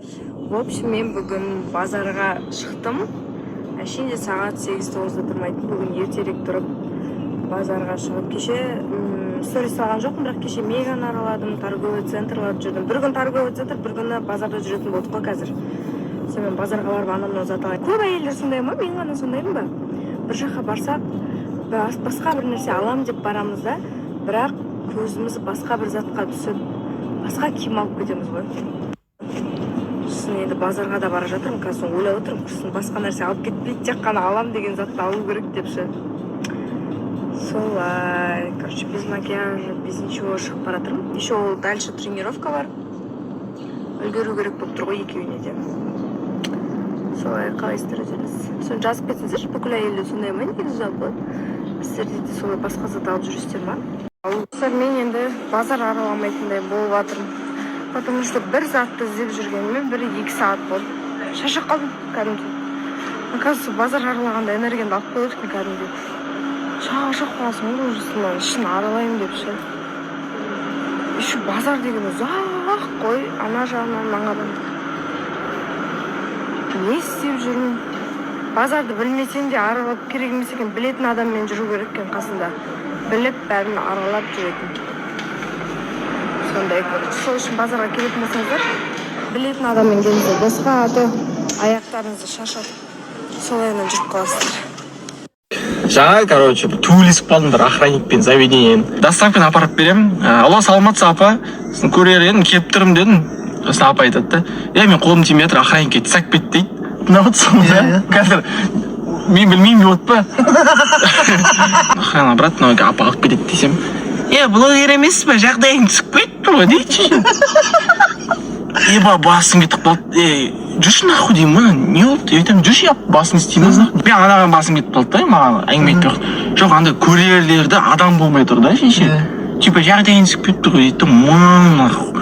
В общем, мен бүгін базарға шықтым. Әшейінде сағат 8-9-да тұрмайтын. Бүгін ертерек тұрып базарға шығып кеше сторис салған жоқпын, бірақ кеше Меганы араладым, торговый центрларда жүрдім. Бір күн торговый центр, бір күні базарда жүретін болдық қой қазір. Мен базарға барып анамнан зат алайын. Көп әйелдер сондай ма? Мен ғана сондаймын ба? Бір жаққа барсақ, басқа бір нәрсе алам деп барамыз да, бірақ көзіміз басқа бір затқа түсіп, басқа киім алып кетеміз ғой. Сосын енді базарға да бара жатырмын, қазір ойлап отырмын, сосын басқа нәрсе алып кетпейді, тек қана алам деген затты алу керек депші. Солай, короче, без макияжа, без ничего шығып бара жатырмын. Еще ол дальше тренировка бар. Үлгеру керек болып тұр ғой екеуіне де. Солай, қалайсыздар өздеріңіз? Соны жазып кетсеңіздерші, бүкіл әйелдер сондай ма негізі жалпы? Сіздерде де солай басқа зат алып жүрсіздер ма? Мен енді базар араламайтындай болып жатырмын. Потому что бір затты іздеп жүргеніме 1-2 сағат болды. Шаршап қалдым кәдімгі. Оказывается, базар аралағанда энергияны алып қояды екен кәдімгі. Шаршап қаласың ғой ужасынан, ішін аралаймын депші. Еще базар деген ұзақ қой, ана жағынан маңадан. Не істеп жүрмін? Базарды білмесең де аралап керек емес екен, білетін адаммен жүру керек екен қасында. Біліп бәрін аралап жүретін. Сондай көреді. Сол үшін базарға келетін болсаңыздар, білетін адаммен келіңіздер. Басқа аяқтарыңызды шашатып, солайынан жүріп қаласыздар. Жаңа, короче, төбелесіп қалдыңдар охранникпен заведениен. Доставкадан апарып беремін. Алла саламатсыз апа, сосын көрер едім, келіп тұрмын дедім. Сосын апа айтады да, мен қолым тимей жатыр, охранникке тісәк бет дейді. Мынау тұсың да? Қазір мен білмеймін деп па? Охрана обратно апа алып кетеді десем, блогер емес па, жағдайың түсіп кетті ғой дейші. Басым кетіп қалды. Жүрші нахуй деймін ма? Не болды? Айтамын, жүрші басын істейміз нахуй. Мен анаған басым кетіп қалды да, маған әңгіме айтпай қалды. Жоқ, андай көрерлерді адам болмай тұр да, шеше. Типа жағдайың түсіп кетті ғой дейді, нахуй.